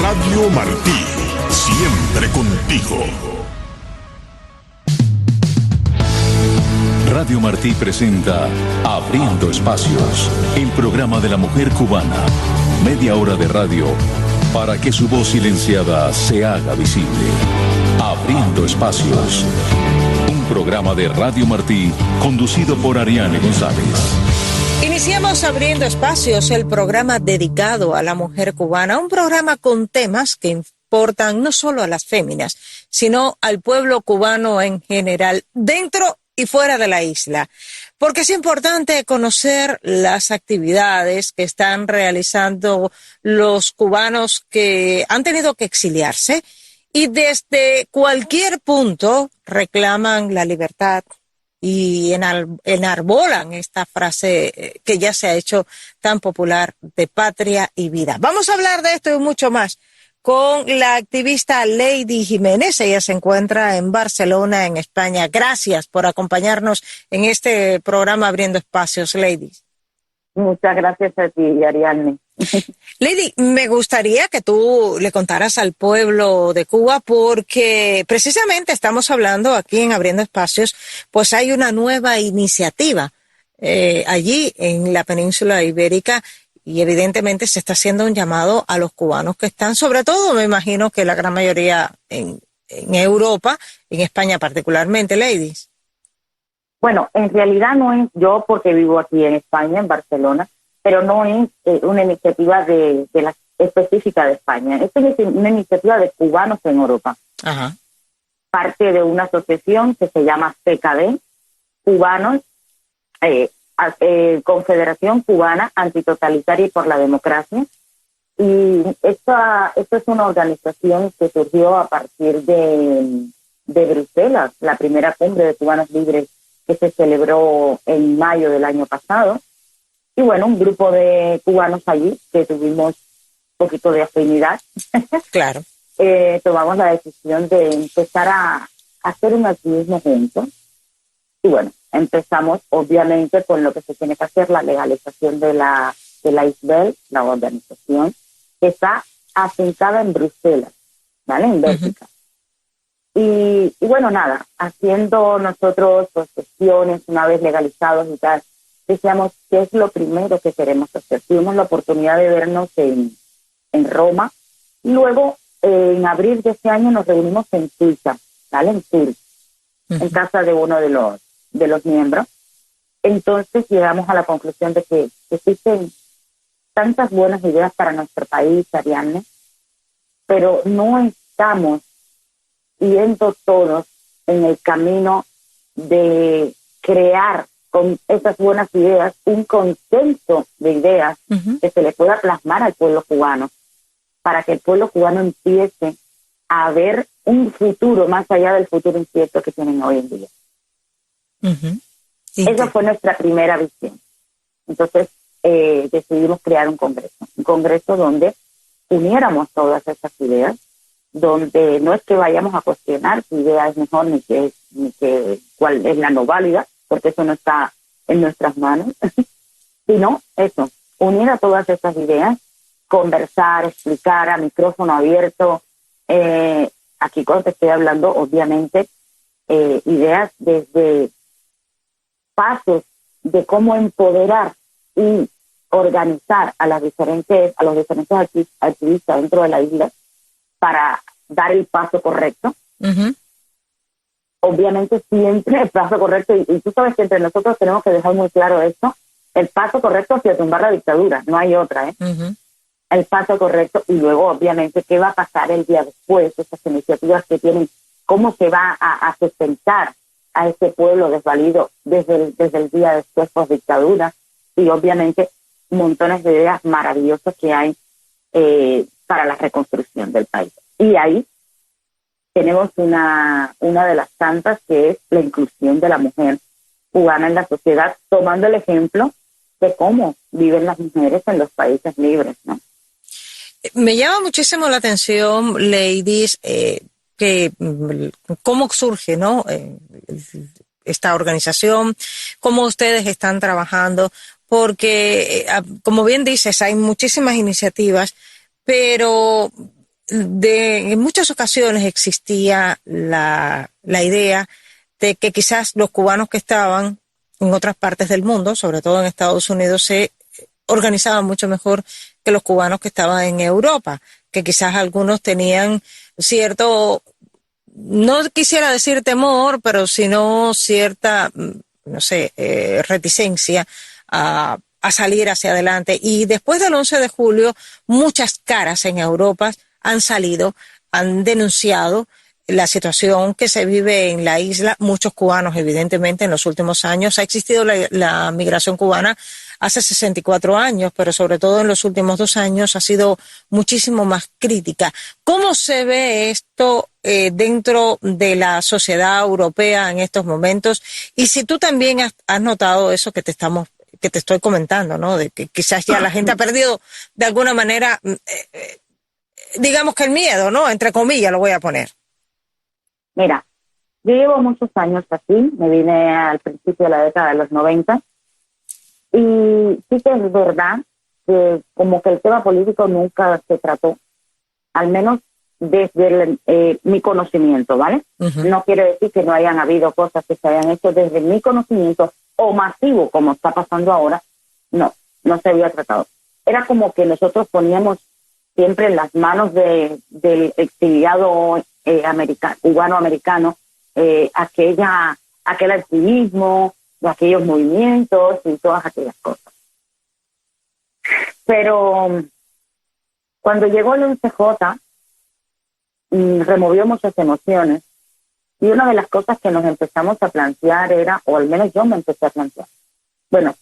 Radio Martí, siempre contigo. Radio Martí presenta Abriendo Espacios, el programa de la mujer cubana. Media hora de radio para que su voz silenciada se haga visible. Abriendo Espacios, un programa de Radio Martí conducido por Ariane González. Iniciamos Abriendo Espacios, el programa dedicado a la mujer cubana, un programa con temas que importan no solo a las féminas, sino al pueblo cubano en general, dentro y fuera de la isla, porque es importante conocer las actividades que están realizando los cubanos que han tenido que exiliarse y desde cualquier punto reclaman la libertad y enarbolan esta frase que ya se ha hecho tan popular de patria y vida. Vamos a hablar de esto y mucho más con la activista Lady Jiménez. Ella se encuentra en Barcelona, en España. Gracias por acompañarnos en este programa Abriendo Espacios, Lady. Muchas gracias a ti, Ariadne. Lady, me gustaría que tú le contaras al pueblo de Cuba, porque precisamente estamos hablando aquí en Abriendo Espacios, pues hay una nueva iniciativa allí en la península ibérica y evidentemente se está haciendo un llamado a los cubanos que están, sobre todo me imagino que la gran mayoría en Europa, en España particularmente, ladies. Bueno, en realidad no es yo porque vivo aquí en España, en Barcelona, pero no es una iniciativa de la específica de España. Es una iniciativa de cubanos en Europa. Ajá. Parte de una asociación que se llama CKD, Cubanos, Confederación Cubana Antitotalitaria y por la Democracia. Y esta es una organización que surgió a partir de Bruselas, la primera cumbre de cubanos libres que se celebró en mayo del año pasado. Y bueno, un grupo de cubanos allí que tuvimos un poquito de afinidad. Claro. Tomamos la decisión de empezar a hacer un activismo juntos. Y bueno, empezamos obviamente con lo que se tiene que hacer, la legalización de la ISBEL, la organización, que está asentada en Bruselas, ¿vale? En Bélgica. Y bueno, nada, haciendo nosotros pues, sesiones una vez legalizados y tal, decíamos, ¿qué es lo primero que queremos hacer? Tuvimos la oportunidad de vernos en Roma y luego en abril de este año nos reunimos en Suiza, ¿vale? En Zurich, en casa de uno de los miembros. Entonces llegamos a la conclusión de que existen tantas buenas ideas para nuestro país, Ariadne, pero no estamos yendo todos en el camino de crear con esas buenas ideas un consenso de ideas que se le pueda plasmar al pueblo cubano, para que el pueblo cubano empiece a ver un futuro más allá del futuro incierto que tienen hoy en día. Sí, esa fue nuestra primera visión. Entonces decidimos crear un congreso donde uniéramos todas esas ideas, donde no es que vayamos a cuestionar si idea es mejor ni que cuál es la no válida, porque eso no está en nuestras manos, sino eso, unir a todas esas ideas, conversar, explicar a micrófono abierto. Aquí cuando te estoy hablando, obviamente, ideas desde pasos de cómo empoderar y organizar a los diferentes activistas dentro de la isla para dar el paso correcto. Obviamente siempre el paso correcto, y tú sabes que entre nosotros tenemos que dejar muy claro esto, el paso correcto hacia tumbar la dictadura, no hay otra, el paso correcto, y luego obviamente qué va a pasar el día después, esas iniciativas que tienen, cómo se va a sustentar a ese pueblo desvalido desde el día después post dictadura, y obviamente montones de ideas maravillosas que hay para la reconstrucción del país. Y ahí tenemos una de las tantas, que es la inclusión de la mujer cubana en la sociedad, tomando el ejemplo de cómo viven las mujeres en los países libres, ¿no? Me llama muchísimo la atención, ladies, que cómo surge, ¿no? Esta organización, cómo ustedes están trabajando, porque como bien dices, hay muchísimas iniciativas, pero en muchas ocasiones existía la idea de que quizás los cubanos que estaban en otras partes del mundo, sobre todo en Estados Unidos, se organizaban mucho mejor que los cubanos que estaban en Europa, que quizás algunos tenían cierto, no quisiera decir temor, pero sino cierta, no sé, reticencia a salir hacia adelante. Y después del 11 de julio, muchas caras en Europa han salido, han denunciado la situación que se vive en la isla. Muchos cubanos, evidentemente, en los últimos años. Ha existido la migración cubana hace 64 años, pero sobre todo en los últimos 2 años ha sido muchísimo más crítica. ¿Cómo se ve esto dentro de la sociedad europea en estos momentos? Y si tú también has notado eso que te estoy comentando, ¿no? De que quizás ya la gente ha perdido de alguna manera, digamos que el miedo, ¿no? Entre comillas lo voy a poner. Mira, yo llevo muchos años así, me vine al principio de la década de los 90, y sí que es verdad que como que el tema político nunca se trató, al menos desde mi conocimiento, ¿vale? Uh-huh. No quiere decir que no hayan habido cosas que se hayan hecho desde mi conocimiento o masivo, como está pasando ahora. No se había tratado. Era como que nosotros poníamos siempre en las manos del exiliado cubano-americano aquel activismo, de aquellos movimientos y todas aquellas cosas. Pero cuando llegó el 11J, removió muchas emociones, y una de las cosas que nos empezamos a plantear era, o al menos yo me empecé a plantear, bueno,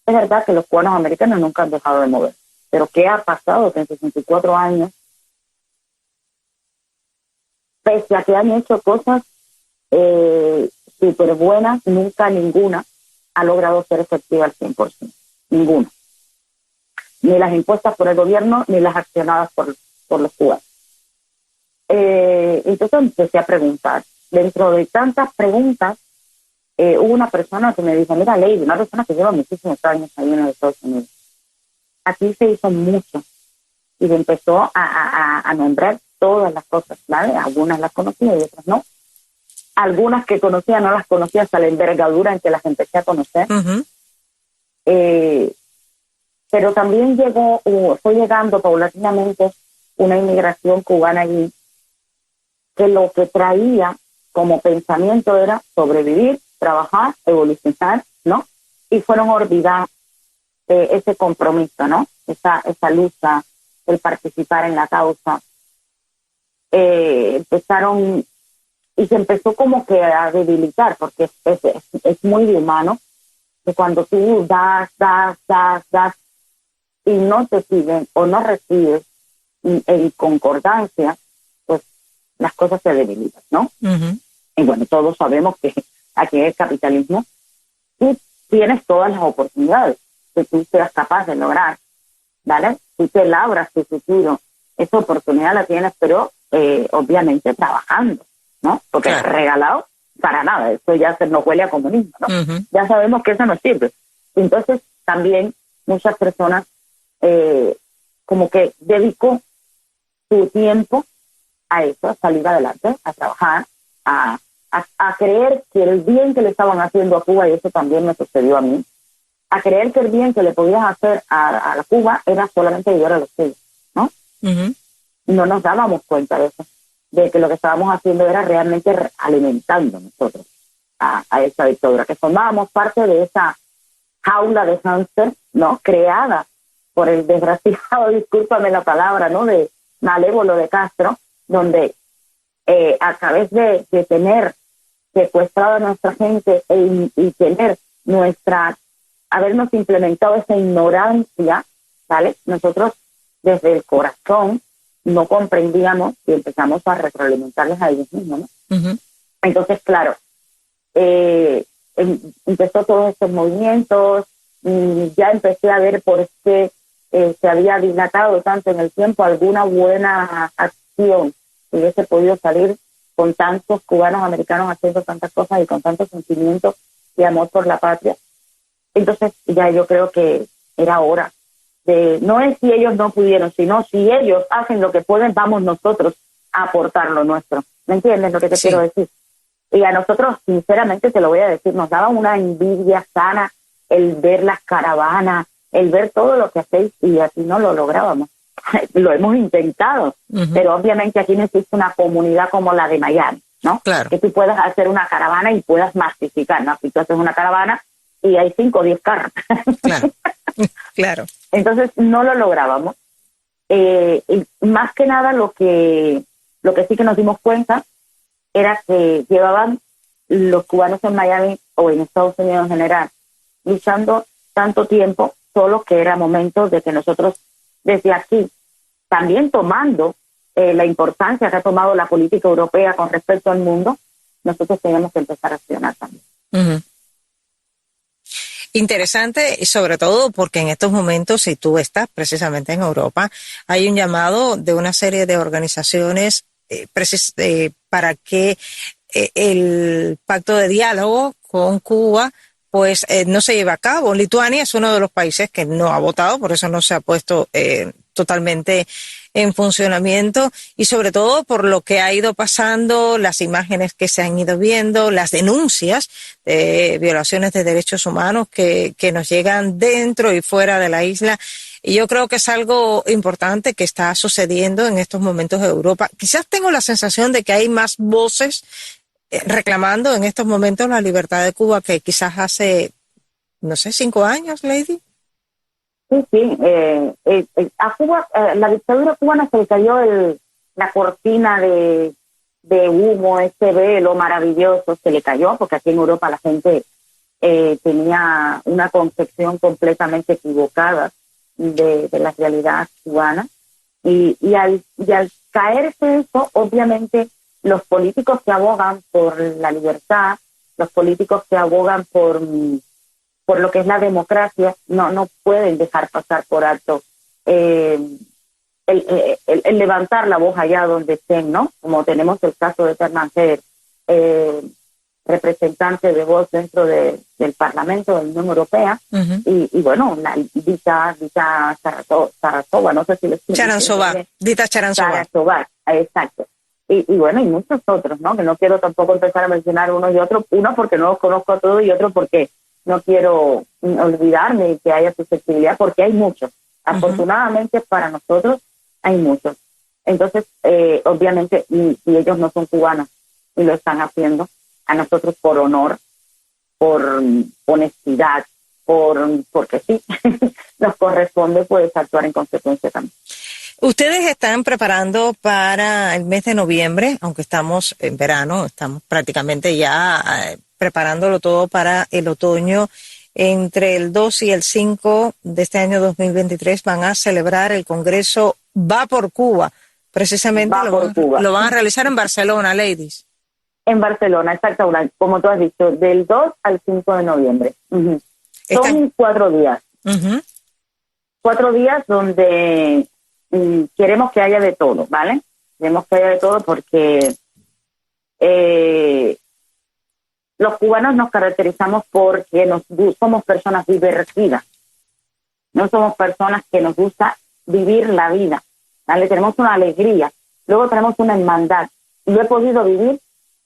es verdad que los cubanos americanos nunca han dejado de mover, pero ¿qué ha pasado que en 64 años, pese a que han hecho cosas súper buenas, nunca ninguna ha logrado ser efectiva al 100%? Ninguna. Ni las impuestas por el gobierno, ni las accionadas por los cubanos. Entonces empecé a preguntar. Dentro de tantas preguntas, hubo una persona que me dijo, mira, Lady, una persona que lleva muchísimos años ahí en los Estados Unidos, aquí se hizo mucho, y me empezó a nombrar todas las cosas, ¿vale? Algunas las conocía y otras no. Algunas que conocía no las conocía hasta la envergadura en que las empecé a conocer. Uh-huh. Pero también fue llegando paulatinamente una inmigración cubana allí, que lo que traía como pensamiento era sobrevivir, trabajar, evolucionar, ¿no? Y fueron olvidando ese compromiso, ¿no? Esa lucha, el participar en la causa. Empezaron, y se empezó como que a debilitar, porque es muy de humano, que cuando tú das, y no te siguen o no recibes en concordancia, pues las cosas se debilitan, ¿no? Uh-huh. Y bueno, todos sabemos que aquí en el capitalismo tú tienes todas las oportunidades que tú seas capaz de lograr, ¿vale? Tú te labras tu futuro, esa oportunidad la tienes, pero obviamente trabajando, ¿no? Porque claro, regalado para nada, eso ya nos huele a comunismo, ¿no? Uh-huh. Ya sabemos que eso no sirve. Entonces también muchas personas como que dedicó su tiempo a eso, a salir adelante, a trabajar, a creer que el bien que le estaban haciendo a Cuba, y eso también me sucedió a mí, a creer que el bien que le podían hacer a la Cuba era solamente ayudar a los suyos, ¿no? Uh-huh. No nos dábamos cuenta de eso, de que lo que estábamos haciendo era realmente alimentando nosotros a esa dictadura, que formábamos parte de esa jaula de hámster, ¿no? Creada por el desgraciado, discúlpame la palabra, ¿no? De malévolo de Castro, donde a través de tener secuestrado a nuestra gente y tener habernos implementado esa ignorancia, ¿vale? Nosotros desde el corazón no comprendíamos y empezamos a retroalimentarles a ellos mismos, ¿no? Uh-huh. Entonces, claro, empezó todos estos movimientos, y ya empecé a ver por qué se había dilatado tanto en el tiempo alguna buena acción que hubiese podido salir con tantos cubanos americanos haciendo tantas cosas y con tanto sentimiento y amor por la patria. Entonces ya yo creo que era hora no es si ellos no pudieron, sino si ellos hacen lo que pueden, vamos nosotros a aportar lo nuestro. ¿Me entiendes lo que te quiero decir? Y a nosotros, sinceramente, te lo voy a decir, nos daba una envidia sana el ver las caravanas, el ver todo lo que hacéis, y así no lo lográbamos. Lo hemos intentado, pero obviamente aquí no existe una comunidad como la de Miami, ¿no? Claro. Que tú puedas hacer una caravana y puedas masificar, ¿no? Si tú haces una caravana y hay 5 o 10 carros. Claro, claro. Entonces no lo lográbamos. Y más que nada lo que sí que nos dimos cuenta era que llevaban los cubanos en Miami o en Estados Unidos en general luchando tanto tiempo, solo que era momento de que nosotros desde aquí, también tomando la importancia que ha tomado la política europea con respecto al mundo, nosotros tenemos que empezar a accionar también. Uh-huh. Interesante, y sobre todo porque en estos momentos, si tú estás precisamente en Europa, hay un llamado de una serie de organizaciones para que el pacto de diálogo con Cuba pues no se lleve a cabo. Lituania es uno de los países que no ha votado, por eso no se ha puesto totalmente en funcionamiento, y sobre todo por lo que ha ido pasando, las imágenes que se han ido viendo, las denuncias de violaciones de derechos humanos que nos llegan dentro y fuera de la isla. Y yo creo que es algo importante que está sucediendo en estos momentos en Europa. Quizás tengo la sensación de que hay más voces reclamando en estos momentos la libertad de Cuba que quizás hace, no sé, 5 años, Lady. Sí. A Cuba, la dictadura cubana se le cayó la cortina de humo, ese velo maravilloso, se le cayó, porque aquí en Europa la gente tenía una concepción completamente equivocada de la realidad cubana. Y al caerse eso, obviamente, los políticos que abogan por la libertad, los políticos que abogan por lo que es la democracia, no pueden dejar pasar por alto el levantar la voz allá donde estén, ¿no? Como tenemos el caso de Herman Her, representante de voz dentro del Parlamento de la Unión Europea, y bueno, Dita Charanzova, no sé si le escuché. Dita Charanzova. Exacto. Y bueno, y muchos otros, ¿no? Que no quiero tampoco empezar a mencionar uno y otro, uno porque no los conozco a todos y otro porque no quiero olvidarme y que haya susceptibilidad, porque hay muchos. Afortunadamente para nosotros hay muchos. Entonces, obviamente, si ellos no son cubanos y lo están haciendo, a nosotros por honor, por honestidad, porque sí, nos corresponde pues actuar en consecuencia también. Ustedes están preparando para el mes de noviembre, aunque estamos en verano, estamos prácticamente ya preparándolo todo para el otoño. Entre el 2 y el 5 de este año 2023 van a celebrar el Congreso Va por Cuba. Precisamente lo van a realizar en Barcelona, ladies. En Barcelona, exacto, como tú has dicho, del 2 al 5 de noviembre. Son 4 días. 4 días donde queremos que haya de todo, ¿vale? Queremos que haya de todo porque los cubanos nos caracterizamos porque somos personas divertidas. No somos personas que nos gusta vivir la vida, ¿vale? Tenemos una alegría, luego tenemos una hermandad. Lo he podido vivir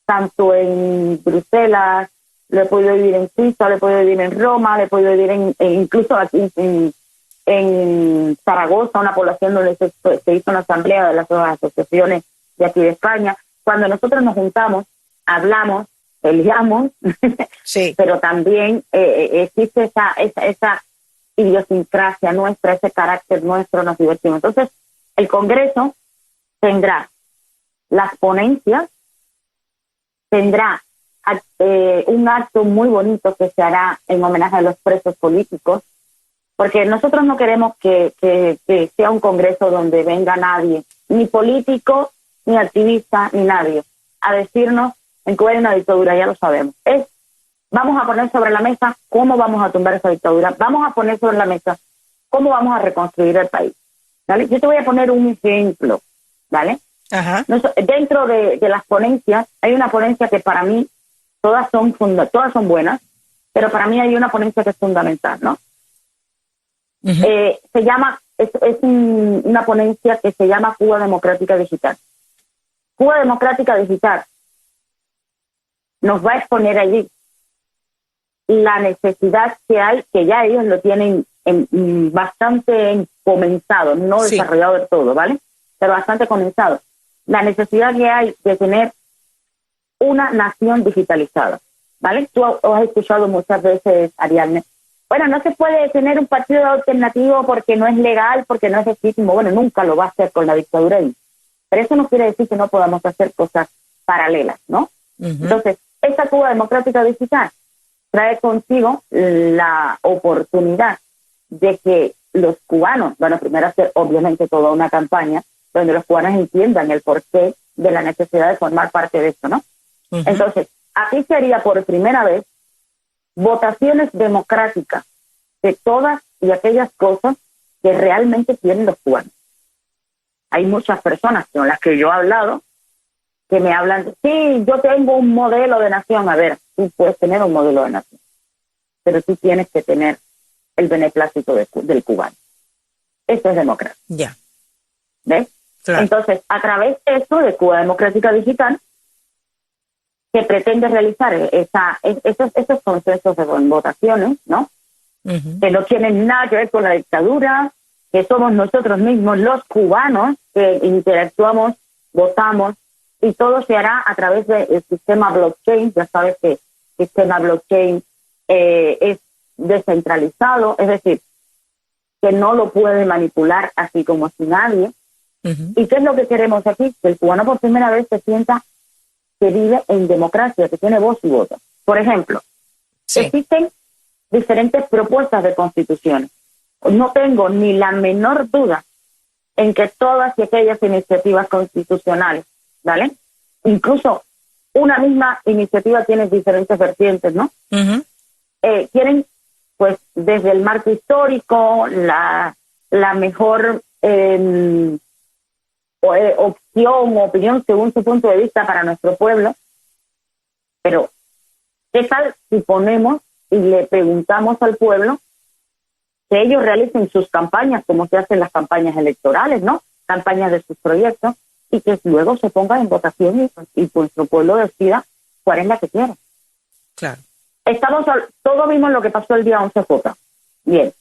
tanto en Bruselas, lo he podido vivir en Suiza, lo he podido vivir en Roma, lo he podido vivir incluso aquí en Zaragoza, una población donde se hizo una asamblea de las asociaciones de aquí de España. Cuando nosotros nos juntamos, hablamos, peleamos, sí. Pero también existe esa idiosincrasia nuestra, ese carácter nuestro, nos divertimos. Entonces, el Congreso tendrá las ponencias, tendrá un acto muy bonito que se hará en homenaje a los presos políticos, porque nosotros no queremos que sea un congreso donde venga nadie, ni político, ni activista, ni nadie, a decirnos en Cuba hay una dictadura, ya lo sabemos. Vamos a poner sobre la mesa cómo vamos a tumbar esa dictadura, vamos a poner sobre la mesa cómo vamos a reconstruir el país, ¿vale? Yo te voy a poner un ejemplo, ¿vale? Ajá. Dentro de las ponencias, hay una ponencia que para mí todas son buenas, pero para mí hay una ponencia que es fundamental, ¿no? Se llama, es una ponencia que se llama Cuba Democrática Digital. Cuba Democrática Digital nos va a exponer allí la necesidad que hay, que ya ellos lo tienen bastante comenzado, no desarrollado del todo, ¿vale? Pero bastante comenzado. La necesidad que hay de tener una nación digitalizada, ¿vale? Tú has escuchado muchas veces, Ariadne, bueno, no se puede tener un partido alternativo porque no es legal, porque no es legítimo. Bueno, nunca lo va a hacer con la dictadura ahí. Pero eso no quiere decir que no podamos hacer cosas paralelas, ¿no? Entonces, esta Cuba Democrática Digital trae consigo la oportunidad de que los cubanos, bueno, primero hacer obviamente toda una campaña donde los cubanos entiendan el porqué de la necesidad de formar parte de esto, ¿no? Entonces, aquí se haría por primera vez votaciones democráticas de todas y aquellas cosas que realmente quieren los cubanos. Hay muchas personas con las que yo he hablado que me hablan, sí, yo tengo un modelo de nación. A ver, tú puedes tener un modelo de nación, pero tú tienes que tener el beneplácito del cubano. Eso es democracia. Ya. ¿Ves? Claro. Entonces, a través de eso, de Cuba Democrática Digital, se pretende realizar esos procesos de votaciones, ¿no? Que no tienen nada que ver con la dictadura, que somos nosotros mismos los cubanos que interactuamos, votamos, y todo se hará a través del sistema blockchain. Ya sabes que el sistema blockchain es descentralizado, es decir, que no lo puede manipular así como si nadie. ¿Y qué es lo que queremos aquí? Que el cubano por primera vez se sienta que vive en democracia, que tiene voz y voto. Por ejemplo, existen diferentes propuestas de constituciones. No tengo ni la menor duda en que todas y aquellas iniciativas constitucionales, ¿vale? Incluso una misma iniciativa tiene diferentes vertientes, ¿no? Tienen, pues, desde el marco histórico, la mejor opción o opinión según su punto de vista para nuestro pueblo. Pero, ¿qué tal si ponemos y le preguntamos al pueblo que ellos realicen sus campañas como se hacen las campañas electorales, ¿no? Campañas de sus proyectos, y que luego se ponga en votación y nuestro pueblo decida cuál es la que quiere. Claro. Todos vimos lo que pasó el día 11J. Bien.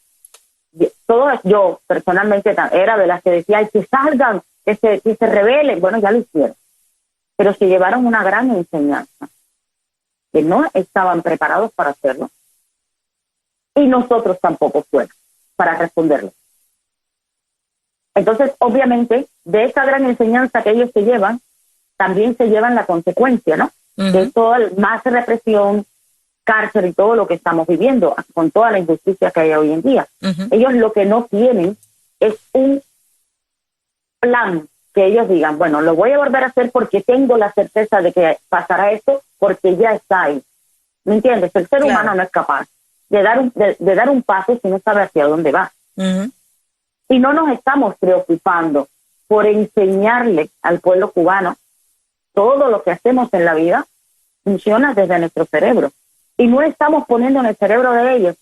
Yo personalmente era de las que decía, que salgan, que se rebelen. Bueno, ya lo hicieron. Pero se llevaron una gran enseñanza, que no estaban preparados para hacerlo. Y nosotros tampoco fuimos para responderlo. Entonces, obviamente, de esa gran enseñanza que ellos se llevan, también se llevan la consecuencia, ¿no? De toda más represión, cárcel y todo lo que estamos viviendo, con toda la injusticia que hay hoy en día. Ellos lo que no tienen es un plan que ellos digan, bueno, lo voy a volver a hacer porque tengo la certeza de que pasará esto, porque ya está ahí. ¿Me entiendes? El ser humano no es capaz de dar un paso si no sabe hacia dónde va. Y no nos estamos preocupando por enseñarle al pueblo cubano todo lo que hacemos en la vida funciona desde nuestro cerebro. Y no estamos poniendo en el cerebro de ellos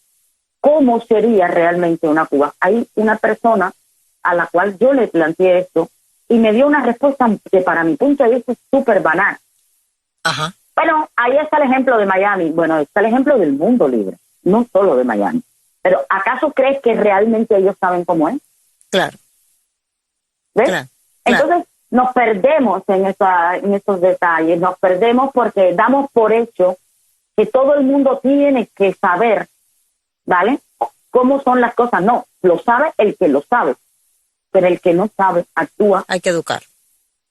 cómo sería realmente una Cuba. Hay una persona a la cual yo le planteé esto y me dio una respuesta que para mi punto de vista es súper banal. Bueno, ahí está el ejemplo de Miami. Bueno, está el ejemplo del mundo libre, no solo de Miami. Pero ¿acaso crees que realmente ellos saben cómo es? Claro. ¿Ves? Claro. Entonces nos perdemos en esos detalles, nos perdemos porque damos por hecho que todo el mundo tiene que saber, ¿vale? Cómo son las cosas. No, lo sabe el que lo sabe, pero el que no sabe actúa. Hay que educar.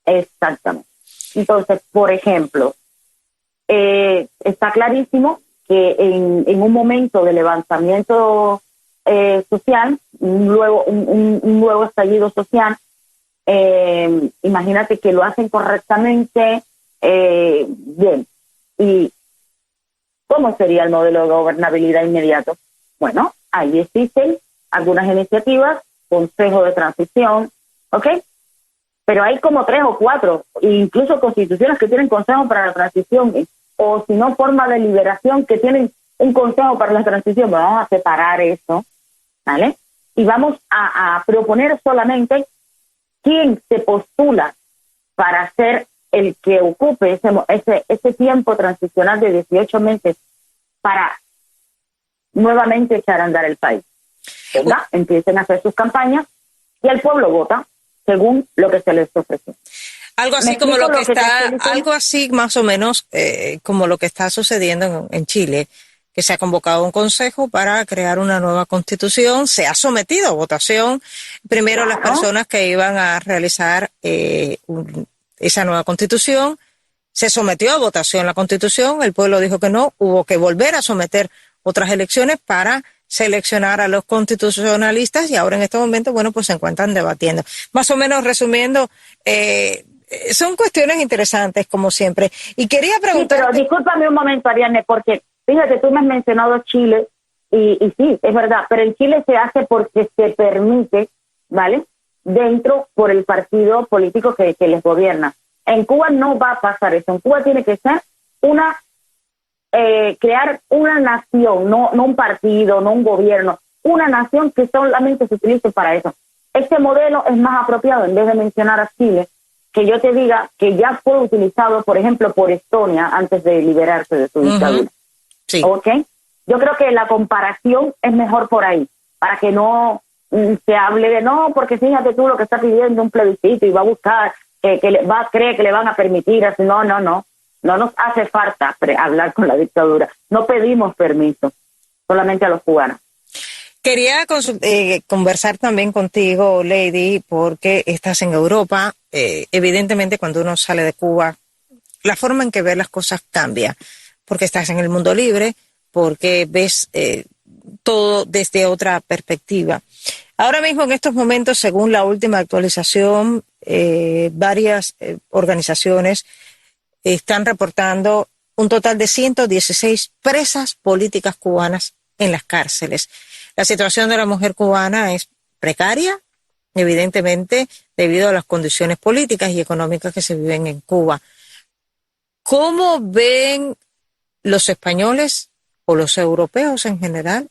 Exactamente. Entonces, por ejemplo, está clarísimo que en un momento de levantamiento social, un nuevo estallido social, imagínate que lo hacen correctamente, bien. ¿Y cómo sería el modelo de gobernabilidad inmediato? Bueno, ahí existen algunas iniciativas, consejo de transición, ¿ok? Pero hay como 3 o 4, incluso constituciones que tienen consejo para la transición, o si no, forma de liberación que tienen un consejo para la transición. Vamos a separar eso, ¿vale? y vamos a proponer solamente quién se postula para ser el que ocupe ese tiempo transicional de 18 meses para nuevamente echar a andar el país, ¿verdad? Empiecen a hacer sus campañas y el pueblo vota según lo que se les ofrece. Algo así como lo que está, algo así más o menos como lo que está sucediendo en Chile, que se ha convocado un consejo para crear una nueva constitución, se ha sometido a votación primero las personas que iban a realizar esa nueva constitución, se sometió a votación la constitución, el pueblo dijo que no, hubo que volver a someter otras elecciones para seleccionar a los constitucionalistas y ahora en este momento, bueno, pues se encuentran debatiendo. Más o menos resumiendo, son cuestiones interesantes como siempre. Y quería preguntar... Sí, pero discúlpame un momento, Ariadne, porque fíjate, tú me has mencionado Chile y sí, es verdad, pero en Chile se hace porque se permite, ¿vale? Dentro por el partido político que les gobierna. En Cuba no va a pasar eso. En Cuba tiene que ser crear una nación, no un partido, no un gobierno, una nación que solamente se utilice para eso. Este modelo es más apropiado, en vez de mencionar a Chile, que yo te diga que ya fue utilizado, por ejemplo, por Estonia antes de liberarse de su dictadura. Sí. ¿Ok? Yo creo que la comparación es mejor por ahí, para que no se hable de no, porque fíjate tú lo que está pidiendo un plebiscito y va a buscar, cree que le van a permitir, así, no nos hace falta hablar con la dictadura, no pedimos permiso, solamente a los cubanos. Quería conversar también contigo, Lady, porque estás en Europa. Evidentemente, cuando uno sale de Cuba, la forma en que ve las cosas cambia, porque estás en el mundo libre, porque ves todo desde otra perspectiva. Ahora mismo, en estos momentos, según la última actualización, varias organizaciones están reportando un total de 116 presas políticas cubanas en las cárceles. La situación de la mujer cubana es precaria, evidentemente, debido a las condiciones políticas y económicas que se viven en Cuba. ¿Cómo ven los españoles o los europeos en general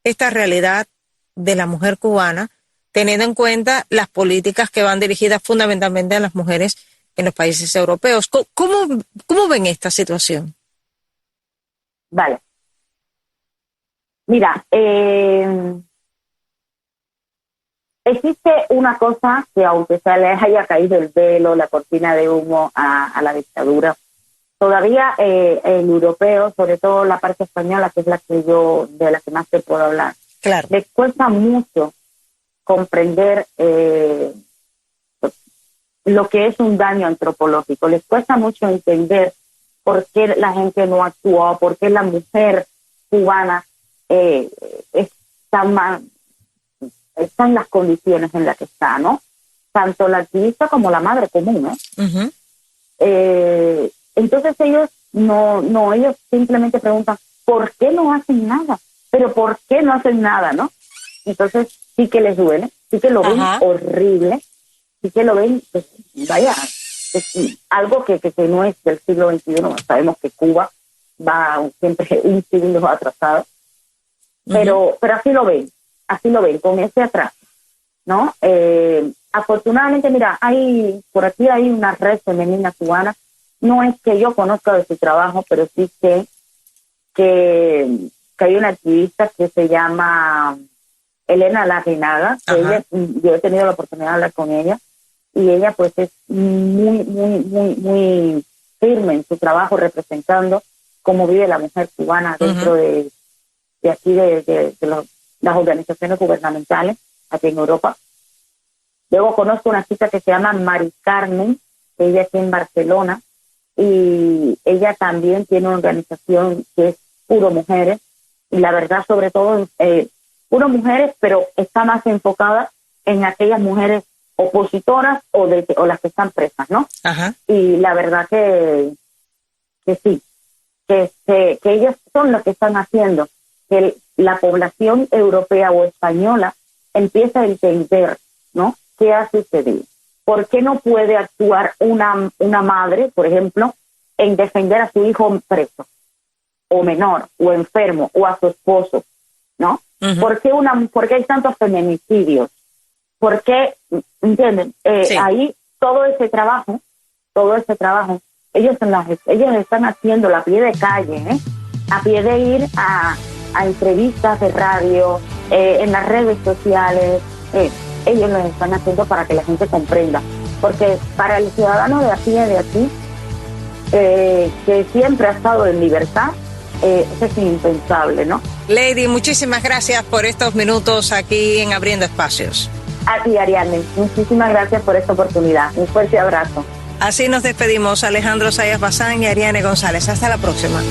esta realidad de la mujer cubana, teniendo en cuenta las políticas que van dirigidas fundamentalmente a las mujeres en los países europeos? ¿Cómo ven esta situación? Vale. Mira, existe una cosa que aunque se les haya caído el velo, la cortina de humo a la dictadura, todavía el europeo, sobre todo la parte española, que es de la que más te puedo hablar, claro, les cuesta mucho comprender lo que es un daño antropológico, les cuesta mucho entender por qué la gente no actuó, por qué la mujer cubana está en las condiciones en las que está, ¿no? Tanto la activista como la madre común, ¿no? Uh-huh. Entonces ellos ellos simplemente preguntan, ¿por qué no hacen nada? Pero ¿por qué no hacen nada, no? Entonces sí que les duele, sí que lo ven horrible, sí que lo ven, pues, vaya, es algo que no es del siglo XXI. Sabemos que Cuba va siempre un siglo atrasado, pero así lo ven, con ese atraso, ¿no? Afortunadamente, mira, por aquí hay una red femenina cubana. No es que yo conozca de su trabajo, pero sí sé que hay una activista que se llama Elena Larrinaga, que yo he tenido la oportunidad de hablar con ella, y ella pues es muy, muy, muy, muy firme en su trabajo representando cómo vive la mujer cubana dentro de aquí de las organizaciones gubernamentales aquí en Europa. Luego conozco una chica que se llama Mari Carmen, que ella aquí en Barcelona, y ella también tiene una organización que es puro mujeres, y la verdad sobre todo puro mujeres, pero está más enfocada en aquellas mujeres opositoras o las que están presas, ¿no? Ajá. Y la verdad que sí, que ellas son las que están haciendo que la población europea o española empiece a entender, ¿no?, qué ha sucedido. ¿Por qué no puede actuar una madre, por ejemplo, en defender a su hijo preso, o menor, o enfermo, o a su esposo, ¿no? Ujú. ¿Por qué hay tantos feminicidios? ¿Por qué, entienden? Sí. Ahí todo ese trabajo, ellos están haciendo a pie de calle, a pie de ir a entrevistas de radio, en las redes sociales, ellos lo están haciendo para que la gente comprenda, porque para el ciudadano de a pie de aquí, que siempre ha estado en libertad, eso es impensable, ¿no? Lady, muchísimas gracias por estos minutos aquí en Abriendo Espacios. A ti, Ariane, muchísimas gracias por esta oportunidad. Un fuerte abrazo. Así nos despedimos, Alejandro Zayas Bazán y Ariane González. Hasta la próxima.